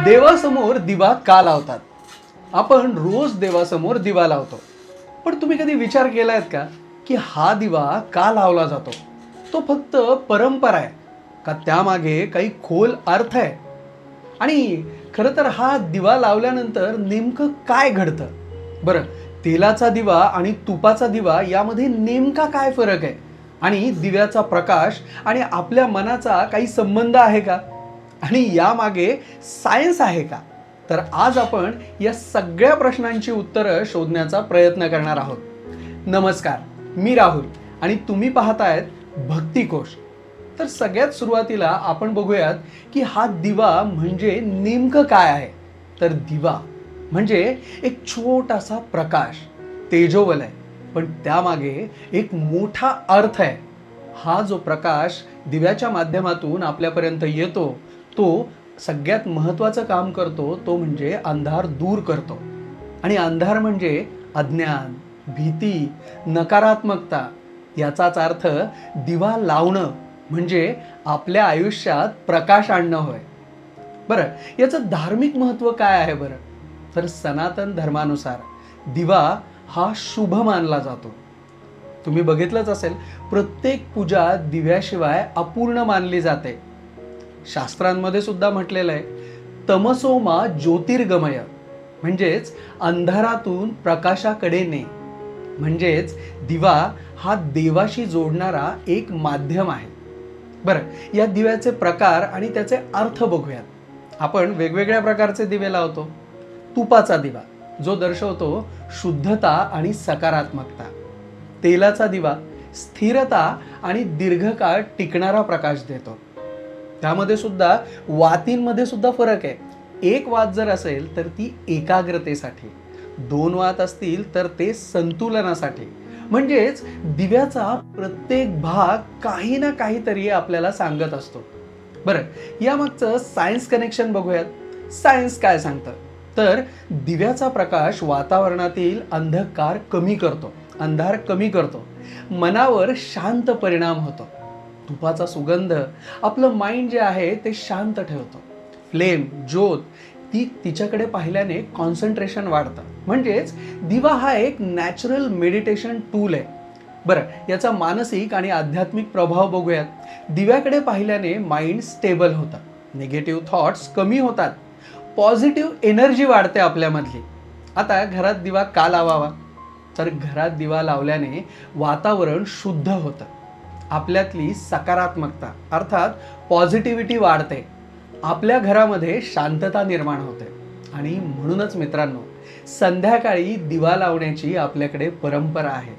देवासमोर दिवा का लावतात? आपण रोज देवासमोर दिवा लावतो, पण तुम्ही कधी विचार केलायत का की हा दिवा का लावला जातो? तो फक्त परंपरा आहे का त्यामागे काही खोल अर्थ आहे? आणि खरं तर हा दिवा लावल्यानंतर नेमकं काय घडतं? बरं, तेलाचा दिवा आणि तुपाचा दिवा यामध्ये नेमका काय फरक आहे? आणि दिव्याचा प्रकाश आणि आपल्या मनाचा काही संबंध आहे का? आणि यामागे सायन्स आहे का? तर आज आपण या सगळ्या प्रश्नांची उत्तरं शोधण्याचा प्रयत्न करणार आहोत. नमस्कार, मी राहुल आणि तुम्ही पाहतायत भक्तिकोश. तर सगळ्यात सुरुवातीला आपण बघूयात की हा दिवा म्हणजे नेमकं काय आहे. तर दिवा म्हणजे एक छोटासा प्रकाश, तेजोवलय, पण त्यामागे एक मोठा अर्थ आहे. हा जो प्रकाश दिव्याच्या माध्यमातून आपल्यापर्यंत येतो तो सगळ्यात महत्त्वाचं काम करतो, तो म्हणजे अंधार दूर करतो. आणि अंधार म्हणजे अज्ञान, भीती, नकारात्मकता. याचाच अर्थ दिवा लावणं म्हणजे आपल्या आयुष्यात प्रकाश आणणं होय. बरं, याचं धार्मिक महत्त्व काय आहे बरं? तर सनातन धर्मानुसार दिवा हा शुभ मानला जातो. तुम्ही बघितलंच असेल, प्रत्येक पूजा दिव्याशिवाय अपूर्ण मानली जाते. शास्त्रांमध्ये सुद्धा म्हटलेलं आहे, तमसोमा ज्योतिर्गमय, म्हणजेच अंधारातून प्रकाशाकडे ने. म्हणजेच दिवा हा देवाशी जोडणारा एक माध्यम आहे. बरं, या दिव्याचे प्रकार आणि त्याचे अर्थ बघूयात. आपण वेगवेगळ्या प्रकारचे दिवे लावतो. तुपाचा दिवा जो दर्शवतो शुद्धता आणि सकारात्मकता. तेलाचा दिवा स्थिरता आणि दीर्घकाळ टिकणारा प्रकाश देतो. त्यामध्ये सुद्धा वातींमध्ये सुद्धा फरक आहे. एक वात जर असेल तर ती एकाग्रतेसाठी, दोन वात असतील तर ते संतुलनासाठी. म्हणजेच दिव्याचा प्रत्येक भाग काही ना काहीतरी आपल्याला सांगत असतो. बरं, यामागचं सायन्स कनेक्शन बघूयात. सायन्स काय सांगतं? तर दिव्याचा प्रकाश वातावरणातील अंधकार कमी करतो, अंधार कमी करतो, मनावर शांत परिणाम होतो. तुपाचा सुगंध आपलं माइंड जे आहे ते शांत ठेवतो. फ्लेम, ज्योत, ती तिच्याकडे पाहिल्याने कॉन्सन्ट्रेशन वाढतं. म्हणजेच दिवा हा एक नॅचरल मेडिटेशन टूल आहे. बरं, याचा मानसिक आणि आध्यात्मिक प्रभाव बघूयात. दिव्याकडे पाहिल्याने माइंड स्टेबल होतं, निगेटिव्ह थॉट्स कमी होतात, पॉझिटिव्ह एनर्जी वाढते आपल्यामधली. आता घरात दिवा का लावावा? तर घरात दिवा लावल्याने वातावरण शुद्ध होतं, आपल्यातली सकारात्मकता अर्थात पॉझिटिव्हिटी वाढते, आपल्या घरामध्ये शांतता निर्माण होते. आणि म्हणूनच मित्रांनो, संध्याकाळी दिवा लावण्याची आपल्याकडे परंपरा आहे.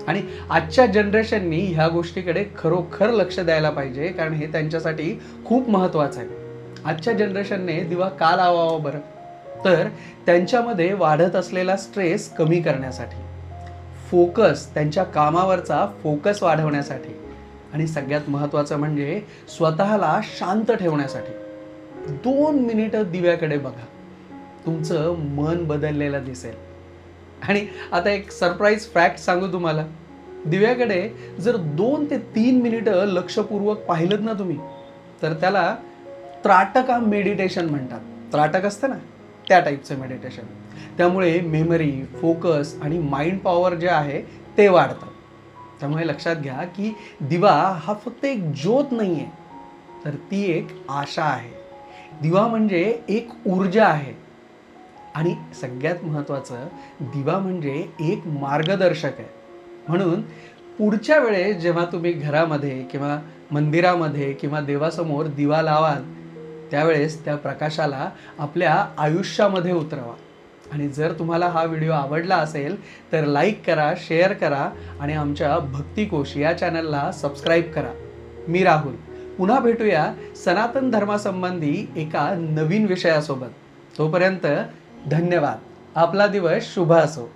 आणि आजच्या जनरेशननी ह्या गोष्टीकडे खरोखर लक्ष द्यायला पाहिजे, कारण हे त्यांच्यासाठी खूप महत्त्वाचं आहे. आजच्या जनरेशनने दिवा का लावावा बरं? तर त्यांच्यामध्ये वाढत असलेला स्ट्रेस कमी करण्यासाठी, फोकस, त्यांच्या कामावरचा फोकस वाढवण्यासाठी, आणि सगळ्यात महत्त्वाचं म्हणजे स्वतःला शांत ठेवण्यासाठी. 2 मिनिटं दिव्याकडे बघा, तुमचं मन बदललेलं दिसेल. आणि आता एक सरप्राईज फॅक्ट सांगू तुम्हाला. दिव्याकडे जर 2 ते 3 मिनिटं लक्षपूर्वक पाहिलं ना तुम्ही, तर त्याला त्राटका मेडिटेशन म्हणतात. त्राटक असतं ना, त्या टाईपचं मेडिटेशन. त्यामुळे मेमरी, फोकस आणि माइंड पॉवर जे आहे ते वाढतं. त्यामुळे लक्षात घ्या की दिवा हा फक्त एक ज्योत नाही आहे, तर ती एक आशा आहे. दिवा म्हणजे एक ऊर्जा आहे. आणि सगळ्यात महत्त्वाचं, दिवा म्हणजे एक मार्गदर्शक आहे. म्हणून पुढच्या वेळेस जेव्हा तुम्ही घरामध्ये किंवा मंदिरामध्ये किंवा देवासमोर दिवा लावाल, त्यावेळेस त्या प्रकाशाला आपल्या आयुष्यामध्ये उतरवा. आणि जर तुम्हाला हा व्हिडिओ आवडला असेल तर लाईक करा, शेअर करा आणि आमच्या भक्तिकोश या चॅनलला सबस्क्राईब करा. मी राहुल. पुन्हा भेटूया सनातन धर्मासंबंधी एका नवीन विषयासोबत. तोपर्यंत धन्यवाद. आपला दिवस शुभ असो.